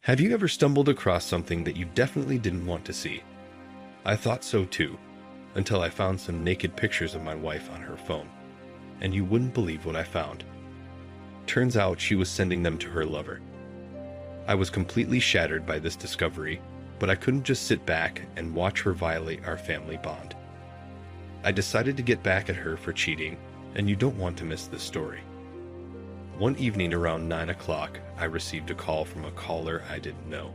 Have you ever stumbled across something that you definitely didn't want to see? I thought so too, until I found some naked pictures of my wife on her phone. And you wouldn't believe what I found. Turns out she was sending them to her lover. I was completely shattered by this discovery, but I couldn't just sit back and watch her violate our family bond. I decided to get back at her for cheating, and you don't want to miss this story. One evening around 9 o'clock, I received a call from a caller I didn't know.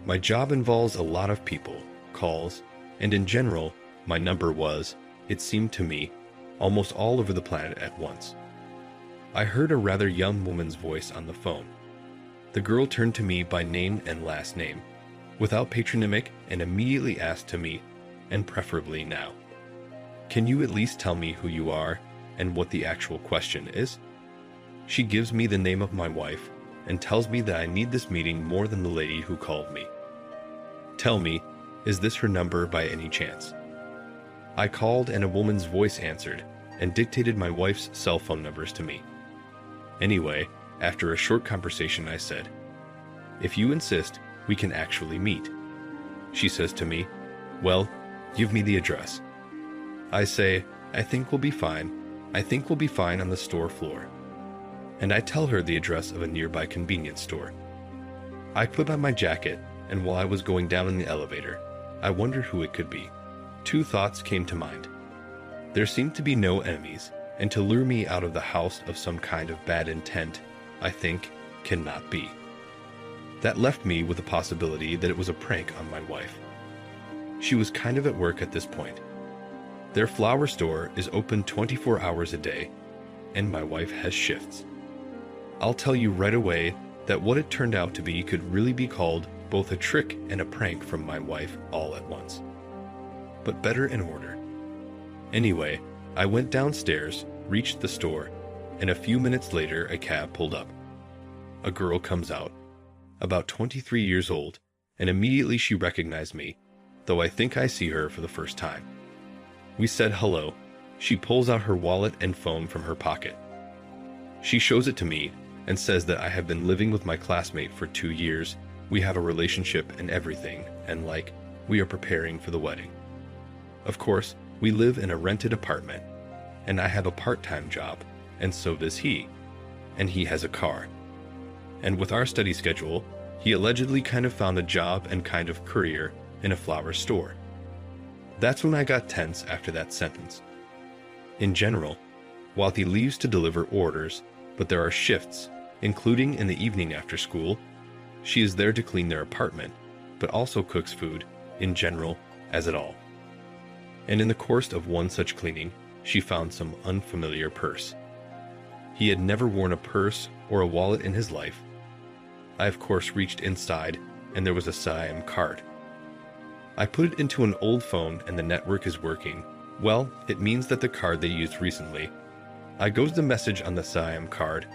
My job involves a lot of people, calls, and in general, my number was, it seemed to me, almost all over the planet at once. I heard a rather young woman's voice on the phone. The girl turned to me by name and last name, without patronymic, and immediately asked to meet, and preferably now. Can you at least tell me who you are and what the actual question is? She gives me the name of my wife and tells me that I need this meeting more than the lady who called me. Tell me, is this her number by any chance? I called and a woman's voice answered and dictated my wife's cell phone numbers to me. Anyway, after a short conversation, I said, "If you insist, we can actually meet." She says to me, "Well, give me the address." I say, I think we'll be fine on the store floor. And I tell her the address of a nearby convenience store. I put on my jacket, and while I was going down in the elevator, I wondered who it could be. Two thoughts came to mind. There seemed to be no enemies, and to lure me out of the house of some kind of bad intent, I think, cannot be. That left me with the possibility that it was a prank on my wife. She was kind of at work at this point. Their flower store is open 24 hours a day, and my wife has shifts. I'll tell you right away that what it turned out to be could really be called both a trick and a prank from my wife all at once. But better in order. Anyway, I went downstairs, reached the store, and a few minutes later a cab pulled up. A girl comes out, about 23 years old, and immediately she recognized me, though I think I see her for the first time. We said hello. She pulls out her wallet and phone from her pocket. She shows it to me and says that I have been living with my classmate for 2 years, we have a relationship and everything, and we are preparing for the wedding. Of course, we live in a rented apartment, and I have a part-time job, and so does he, and he has a car. And with our study schedule, he allegedly kind of found a job and kind of career in a flower store. That's when I got tense after that sentence. In general, while he leaves to deliver orders, but there are shifts, including in the evening after school, she is there to clean their apartment, but also cooks food, in general, as at all. And in the course of one such cleaning, she found some unfamiliar purse. He had never worn a purse or a wallet in his life. I of course reached inside, and there was a SIM card. I put it into an old phone and the network is working. Well, it means that the card they used recently. I go to the message on the SIM card,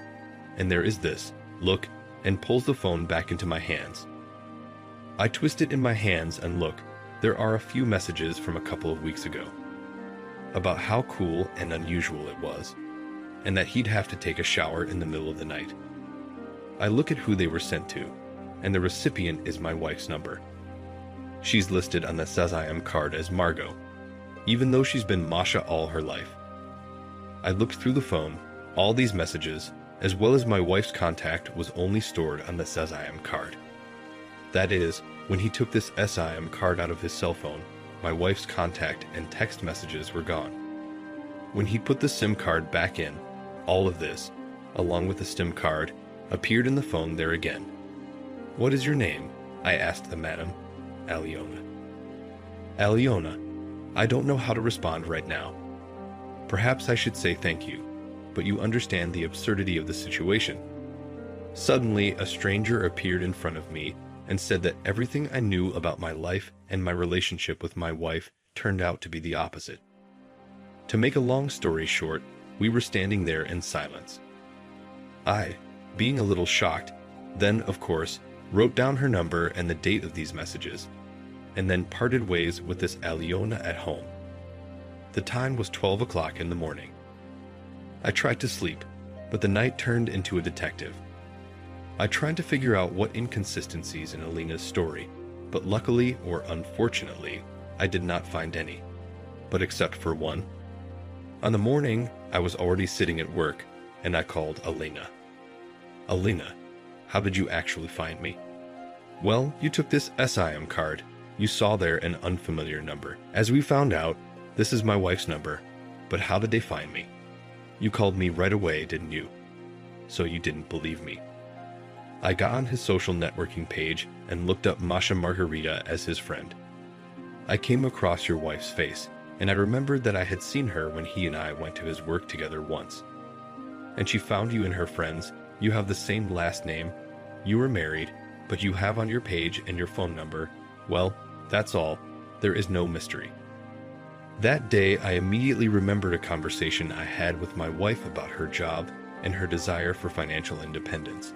and there is this, look, and pulls the phone back into my hands. I twist it in my hands and look, there are a few messages from a couple of weeks ago about how cool and unusual it was, and that he'd have to take a shower in the middle of the night. I look at who they were sent to, and the recipient is my wife's number. She's listed on the SIM card as Margot, even though she's been Masha all her life. I looked through the phone, all these messages, as well as my wife's contact was only stored on the SIM card. That is, when he took this SIM card out of his cell phone, my wife's contact and text messages were gone. When he put the SIM card back in, all of this, along with the SIM card, appeared in the phone there again. "What is your name?" I asked the madam. "Aliona." "Aliona, I don't know how to respond right now. Perhaps I should say thank you, but you understand the absurdity of the situation." Suddenly, a stranger appeared in front of me and said that everything I knew about my life and my relationship with my wife turned out to be the opposite. To make a long story short, we were standing there in silence. I, being a little shocked, then, of course, wrote down her number and the date of these messages, and then parted ways with this Aliona at home. The time was 12 o'clock in the morning. I tried to sleep, but the night turned into a detective. I tried to figure out what inconsistencies in Alina's story, but luckily or unfortunately, I did not find any. But except for one. On the morning, I was already sitting at work, and I called Alina. Alina, how did you actually find me? Well, you took this SIM card. You saw there an unfamiliar number. As we found out, this is my wife's number, but how did they find me? You called me right away, didn't you? So you didn't believe me. I got on his social networking page and looked up Masha Margarita as his friend. I came across your wife's face, and I remembered that I had seen her when he and I went to his work together once. And she found you in her friends. You have the same last name. You were married, but you have on your page and your phone number. Well, that's all. There is no mystery. That day, I immediately remembered a conversation I had with my wife about her job and her desire for financial independence.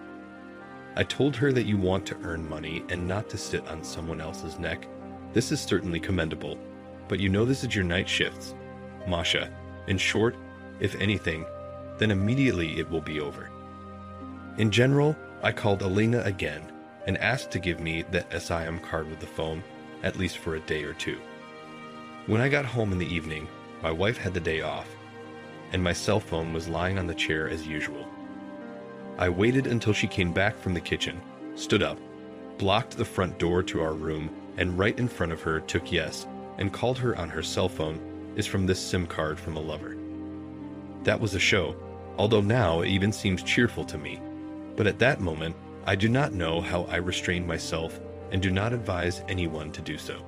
I told her that you want to earn money and not to sit on someone else's neck. This is certainly commendable, but you know this is your night shifts. Masha, in short, if anything, then immediately it will be over. In general, I called Alina again and asked to give me that SIM card with the phone, at least for a day or two. When I got home in the evening, my wife had the day off, and my cell phone was lying on the chair as usual. I waited until she came back from the kitchen, stood up, blocked the front door to our room, and right in front of her took yes, and called her on her cell phone is from this SIM card from a lover. That was a show, although now it even seems cheerful to me. But at that moment, I do not know how I restrained myself and do not advise anyone to do so.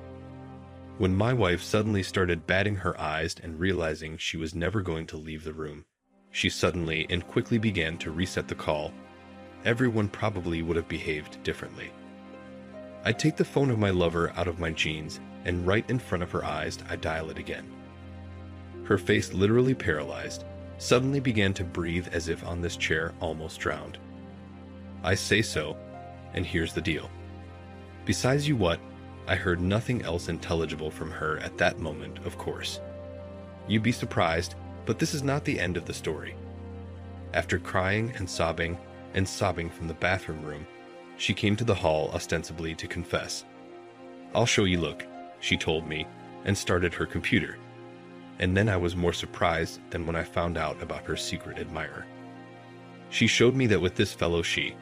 When my wife suddenly started batting her eyes and realizing she was never going to leave the room, she suddenly and quickly began to reset the call. Everyone probably would have behaved differently. I take the phone of my lover out of my jeans, and right in front of her eyes, I dial it again. Her face literally paralyzed, suddenly began to breathe as if on this chair almost drowned. I say so, and here's the deal. Besides you what, I heard nothing else intelligible from her at that moment, of course. You'd be surprised, but this is not the end of the story. After crying and sobbing from the bathroom room, she came to the hall ostensibly to confess. I'll show you, look, she told me, and started her computer. And then I was more surprised than when I found out about her secret admirer. She showed me that with this fellow she,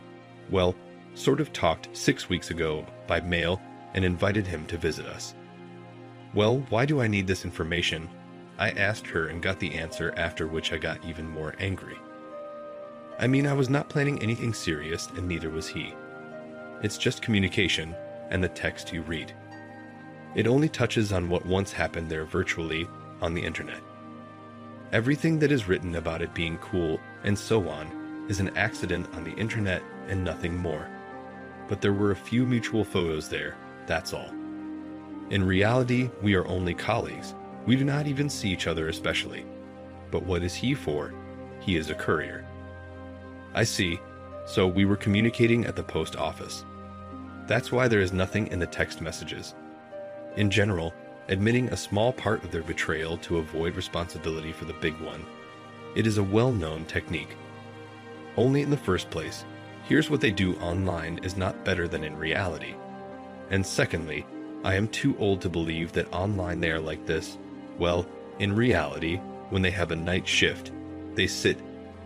well, sort of talked 6 weeks ago by mail and invited him to visit us. Well, why do I need this information? I asked her and got the answer, after which I got even more angry. I mean, I was not planning anything serious, and neither was he. It's just communication and the text you read. It only touches on what once happened there virtually on the internet. Everything that is written about it being cool and so on is an accident on the internet and nothing more. But there were a few mutual photos there, that's all. In reality, we are only colleagues. We do not even see each other especially. But what is he for? He is a courier. I see. So we were communicating at the post office. That's why there is nothing in the text messages. In general, admitting a small part of their betrayal to avoid responsibility for the big one. It is a well-known technique. Only in the first place, here's what they do online is not better than in reality. And secondly, I am too old to believe that online they are like this. Well, in reality, when they have a night shift, they sit,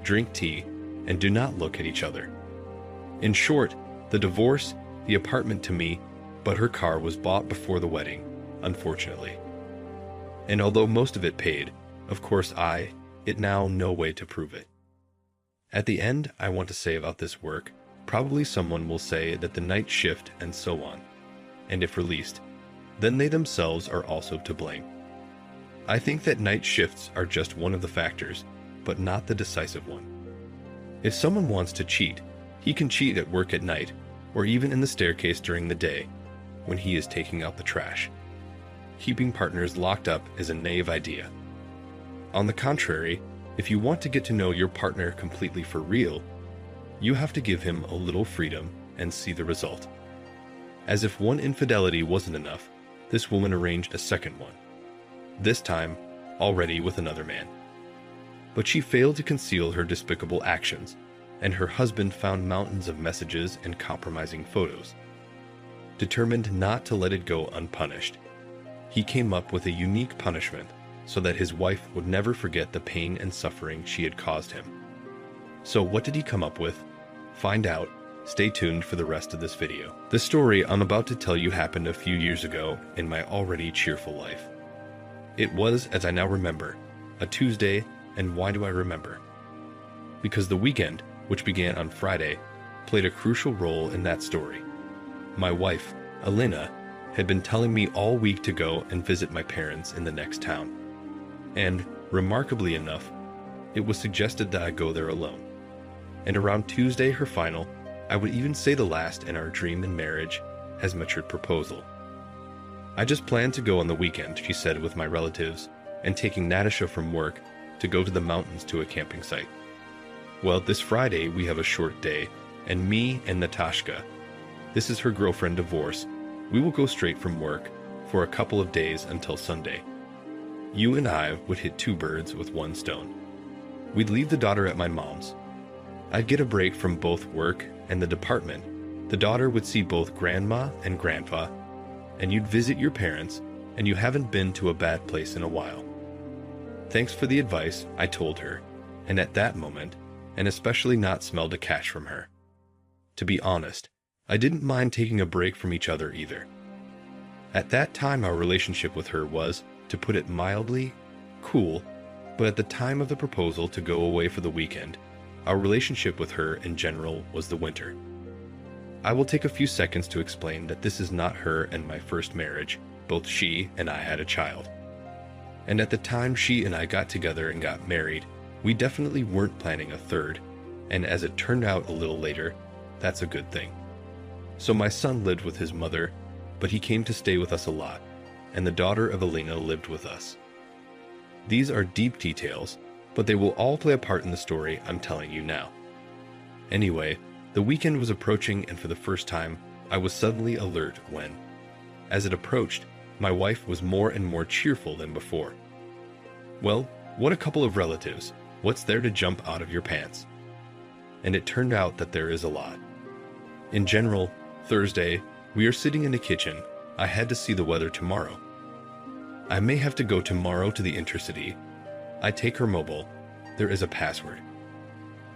drink tea, and do not look at each other. In short, the divorce, the apartment to me, but her car was bought before the wedding, unfortunately. And although most of it paid, of course it now no way to prove it. At the end, I want to say about this work, probably someone will say that the night shift and so on, and if released, then they themselves are also to blame. I think that night shifts are just one of the factors, but not the decisive one. If someone wants to cheat, he can cheat at work at night, or even in the staircase during the day, when he is taking out the trash. Keeping partners locked up is a naive idea. On the contrary, if you want to get to know your partner completely for real, you have to give him a little freedom and see the result. As if one infidelity wasn't enough, this woman arranged a second one, this time already with another man. But she failed to conceal her despicable actions, and her husband found mountains of messages and compromising photos. Determined not to let it go unpunished, he came up with a unique punishment so that his wife would never forget the pain and suffering she had caused him. So what did he come up with? Find out. Stay tuned for the rest of this video. The story I'm about to tell you happened a few years ago in my already cheerful life. It was, as I now remember, a Tuesday, and why do I remember? Because the weekend, which began on Friday, played a crucial role in that story. My wife, Elena, had been telling me all week to go and visit my parents in the next town. And, remarkably enough, it was suggested that I go there alone. And around Tuesday, her final, I would even say the last in our dream in marriage, has matured proposal. I just planned to go on the weekend, she said, with my relatives, and taking Natasha from work to go to the mountains to a camping site. Well, this Friday we have a short day, and me and Natasha, this is her girlfriend divorce, we will go straight from work for a couple of days until Sunday. You and I would hit two birds with one stone. We'd leave the daughter at my mom's. I'd get a break from both work and the department. The daughter would see both grandma and grandpa, and you'd visit your parents, and you haven't been to a bad place in a while. Thanks for the advice, I told her, and at that moment, and especially not smelled a cash from her. To be honest, I didn't mind taking a break from each other either. At that time, our relationship with her was, to put it mildly, cool, but at the time of the proposal to go away for the weekend, our relationship with her in general was the winter. I will take a few seconds to explain that this is not her and my first marriage. Both she and I had a child. And at the time she and I got together and got married, we definitely weren't planning a third, and as it turned out a little later, that's a good thing. So my son lived with his mother, but he came to stay with us a lot, and the daughter of Elena lived with us. These are deep details, but they will all play a part in the story I'm telling you now. Anyway, the weekend was approaching, and for the first time, I was suddenly alert when, as it approached, my wife was more and more cheerful than before. Well, what a couple of relatives. What's there to jump out of your pants? And it turned out that there is a lot. In general, Thursday, we are sitting in the kitchen. I had to see the weather tomorrow. I may have to go tomorrow to the Intercity. I take her mobile. There is a password.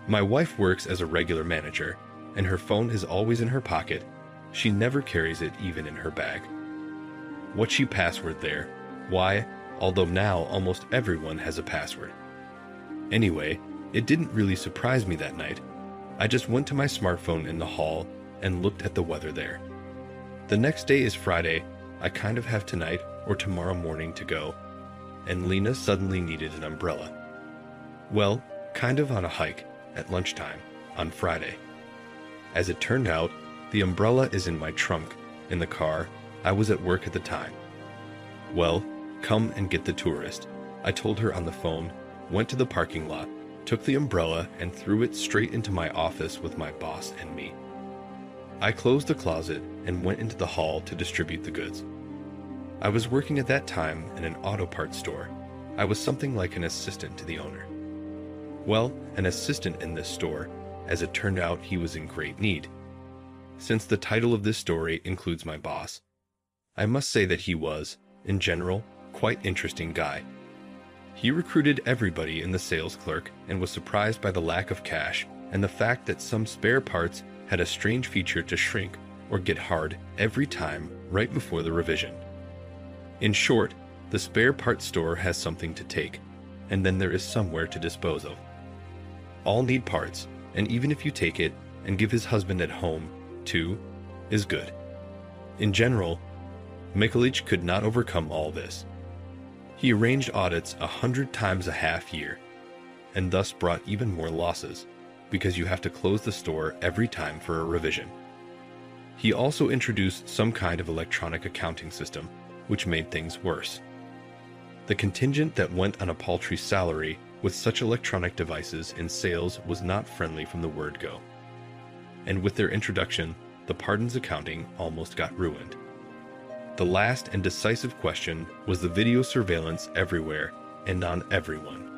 My wife works as a regular manager, and her phone is always in her pocket. She never carries it even in her bag. What's she password there? Why, although now almost everyone has a password. Anyway, it didn't really surprise me that night. I just went to my smartphone in the hall and looked at the weather there. The next day is Friday. I kind of have tonight or tomorrow morning to go, and Lena suddenly needed an umbrella. Well, kind of on a hike at lunchtime on Friday. As it turned out, the umbrella is in my trunk in the car. I was at work at the time. Well, come and get the tourist, I told her on the phone, went to the parking lot, took the umbrella and threw it straight into my office with my boss and me. I closed the closet and went into the hall to distribute the goods. I was working at that time in an auto parts store. I was something like an assistant to the owner. Well, an assistant in this store, as it turned out, he was in great need. Since the title of this story includes my boss, I must say that he was, in general, quite interesting guy. He recruited everybody in the sales clerk and was surprised by the lack of cash and the fact that some spare parts had a strange feature to shrink or get hard every time right before the revision. In short, the spare parts store has something to take, and then there is somewhere to dispose of. All need parts, and even if you take it and give his husband at home, too, is good. In general, Mikulich could not overcome all this. He arranged audits 100 times a half year, and thus brought even more losses, because you have to close the store every time for a revision. He also introduced some kind of electronic accounting system, which made things worse. The contingent that went on a paltry salary with such electronic devices in sales was not friendly from the word go. And with their introduction, the pardons accounting almost got ruined. The last and decisive question was the video surveillance everywhere and on everyone.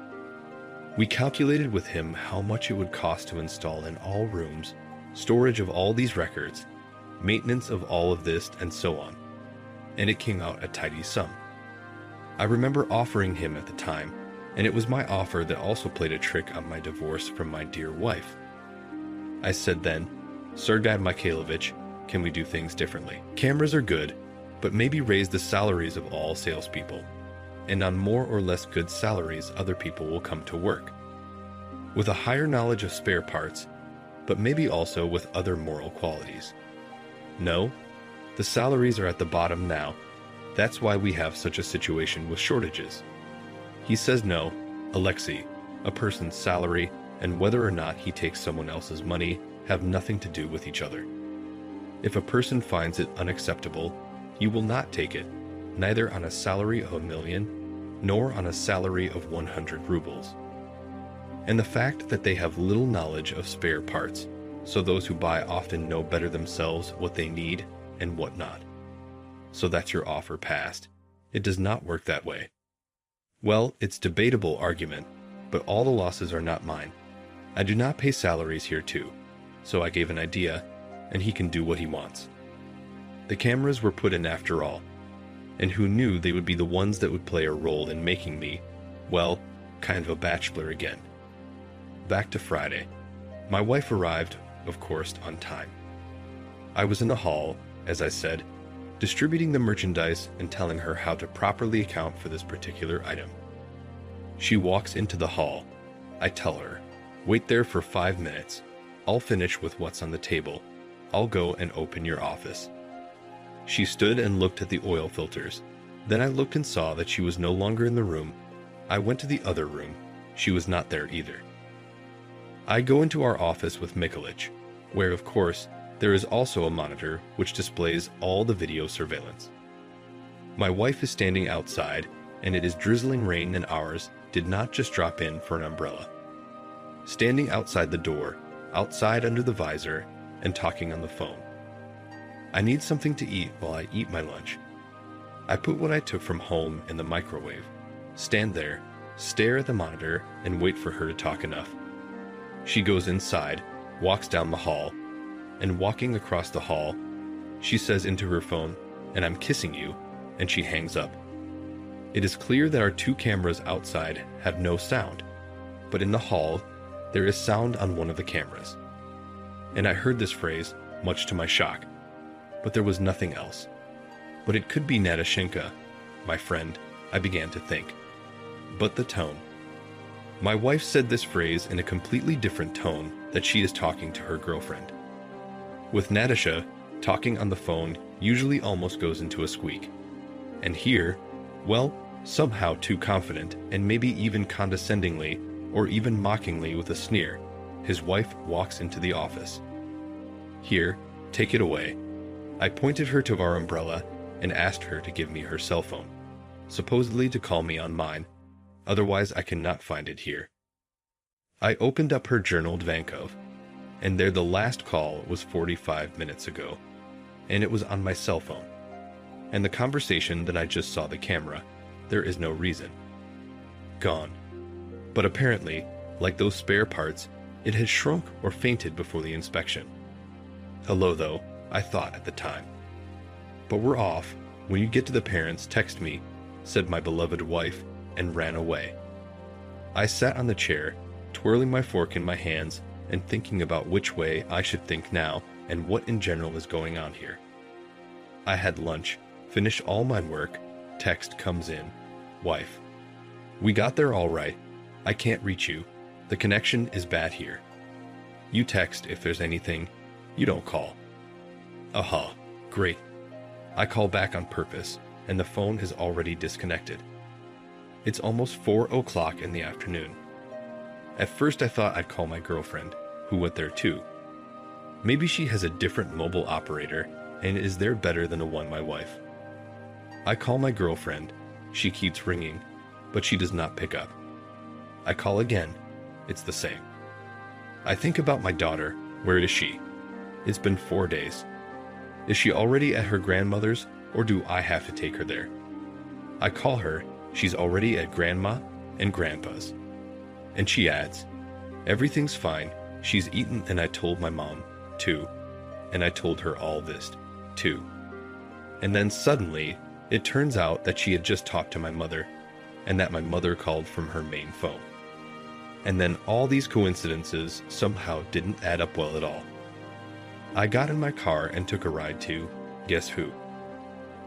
We calculated with him how much it would cost to install in all rooms, storage of all these records, maintenance of all of this, and so on, and it came out a tidy sum. I remember offering him at the time, and it was my offer that also played a trick on my divorce from my dear wife. I said then, "Sergei Mikhailovich, can we do things differently? Cameras are good, but maybe raise the salaries of all salespeople, and on more or less good salaries other people will come to work, with a higher knowledge of spare parts, but maybe also with other moral qualities. No, the salaries are at the bottom now. That's why we have such a situation with shortages." He says no, Alexei, a person's salary and whether or not he takes someone else's money have nothing to do with each other. If a person finds it unacceptable, he will not take it, neither on a salary of 1,000,000, nor on a salary of 100 rubles. And the fact that they have little knowledge of spare parts, so those who buy often know better themselves what they need and what not. So that's your offer passed. It does not work that way. Well, it's debatable argument, but all the losses are not mine. I do not pay salaries here too, so I gave an idea, and he can do what he wants. The cameras were put in after all, and who knew they would be the ones that would play a role in making me, well, kind of a bachelor again. Back to Friday. My wife arrived, of course, on time. I was in the hall, as I said, distributing the merchandise and telling her how to properly account for this particular item. She walks into the hall. I tell her, "Wait there for 5 minutes. I'll finish with what's on the table. I'll go and open your office." She stood and looked at the oil filters. Then I looked and saw that she was no longer in the room. I went to the other room. She was not there either. I go into our office with Mikulich, where, of course, there is also a monitor which displays all the video surveillance. My wife is standing outside, and it is drizzling rain, and ours did not just drop in for an umbrella. Standing outside the door, outside under the visor, and talking on the phone. I need something to eat while I eat my lunch. I put what I took from home in the microwave, stand there, stare at the monitor, and wait for her to talk enough. She goes inside, walks down the hall, and walking across the hall, she says into her phone, "And I'm kissing you," and she hangs up. It is clear that our 2 cameras outside have no sound, but in the hall, there is sound on one of the cameras. And I heard this phrase, much to my shock, but there was nothing else. But it could be Nadashenka, my friend, I began to think. But the tone. My wife said this phrase in a completely different tone that she is talking to her girlfriend. With Nadasha, talking on the phone usually almost goes into a squeak. And here, well, somehow too confident, and maybe even condescendingly, or even mockingly with a sneer, his wife walks into the office. "Here, take it away." I pointed her to our umbrella and asked her to give me her cell phone, supposedly to call me on mine, otherwise I cannot find it here. I opened up her journal Dvankov, and there the last call was 45 minutes ago, and it was on my cell phone. And the conversation that I just saw the camera, there is no reason. Gone. But apparently, like those spare parts, it has shrunk or fainted before the inspection. Hello though, I thought at the time. But we're off. When you get to the parents, text me, said my beloved wife, and ran away. I sat on the chair, twirling my fork in my hands, and thinking about which way I should think now and what in general is going on here. I had lunch, finished all my work, text comes in, "Wife, we got there all right. I can't reach you. The connection is bad here. You text if there's anything. You don't call." Aha, great. I call back on purpose, and the phone is already disconnected. It's almost 4 o'clock in the afternoon. At first I thought I'd call my girlfriend, who went there too. Maybe she has a different mobile operator and is there better than the one my wife. I call my girlfriend. She keeps ringing, but she does not pick up. I call again. It's the same. I think about my daughter. Where is she? It's been 4 days. Is she already at her grandmother's, or do I have to take her there? I call her. She's already at Grandma and Grandpa's. And she adds, "Everything's fine. She's eaten and I told my mom, too. And I told her all this, too." And then suddenly, it turns out that she had just talked to my mother, and that my mother called from her main phone. And then all these coincidences somehow didn't add up well at all. I got in my car and took a ride to, guess who?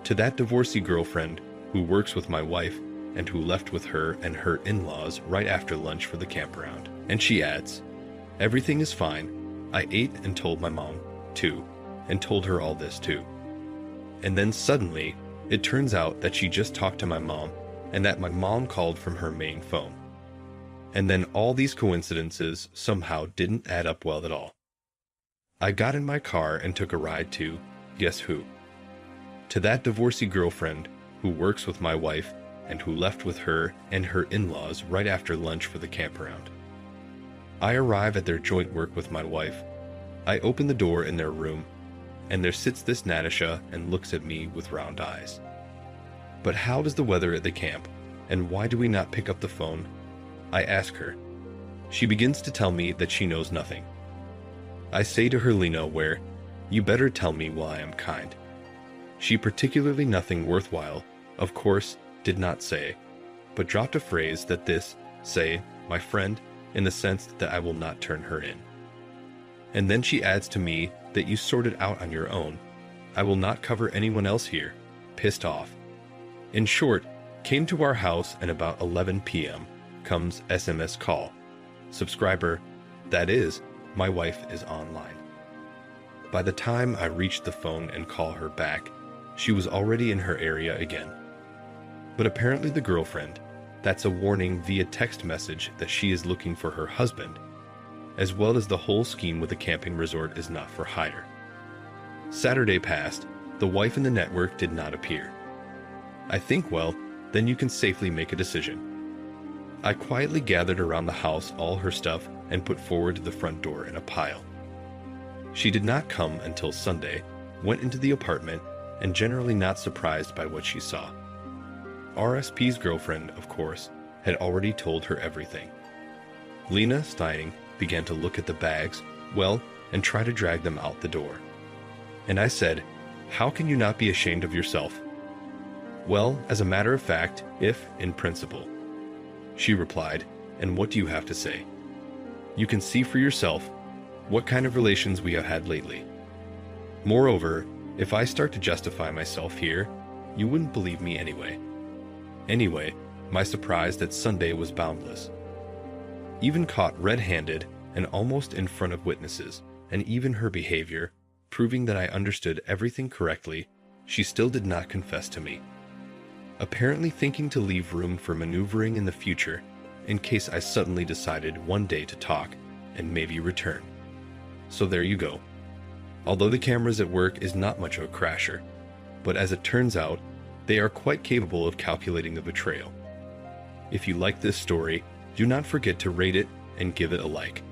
To that divorcee girlfriend who works with my wife and who left with her and her in-laws right after lunch for the campground. And she adds, "Everything is fine. I ate and told my mom, too, and told her all this too." And then suddenly, it turns out that she just talked to my mom and that my mom called from her main phone. And then all these coincidences somehow didn't add up well at all. I got in my car and took a ride to, guess who? To that divorcee girlfriend who works with my wife and who left with her and her in-laws right after lunch for the campground. I arrive at their joint work with my wife. I open the door in their room, and there sits this Natasha and looks at me with round eyes. But how is the weather at the camp, and why do we not pick up the phone? I ask her. She begins to tell me that she knows nothing. I say to her, "Lena, where? You better tell me while I am kind." She particularly nothing worthwhile, of course, did not say, but dropped a phrase that this, say, my friend, in the sense that I will not turn her in. And then she adds to me that you sort it out on your own. I will not cover anyone else here. Pissed off. In short, came to our house and about 11 p.m. comes SMS call. Subscriber, that is, my wife is online. By the time I reach the phone and call her back, she was already in her area again. But apparently the girlfriend, that's a warning via text message that she is looking for her husband, as well as the whole scheme with the camping resort is not for hire. Saturday passed, the wife in the network did not appear. I think, well, then you can safely make a decision. I quietly gathered around the house all her stuff and put forward to the front door in a pile. She did not come until Sunday, went into the apartment, and generally not surprised by what she saw. RSP's girlfriend, of course, had already told her everything. Lena Steining began to look at the bags, well, and try to drag them out the door. And I said, "How can you not be ashamed of yourself?" "Well, as a matter of fact, if in principle." She replied, "And what do you have to say? You can see for yourself what kind of relations we have had lately. Moreover, if I start to justify myself here, you wouldn't believe me anyway." Anyway, my surprise that Sunday was boundless. Even caught red-handed and almost in front of witnesses, and even her behavior, proving that I understood everything correctly, she still did not confess to me. Apparently thinking to leave room for maneuvering in the future, in case I suddenly decided one day to talk and maybe return. So there you go. Although the cameras at work is not much of a crasher, but as it turns out, they are quite capable of calculating the betrayal. If you like this story, do not forget to rate it and give it a like.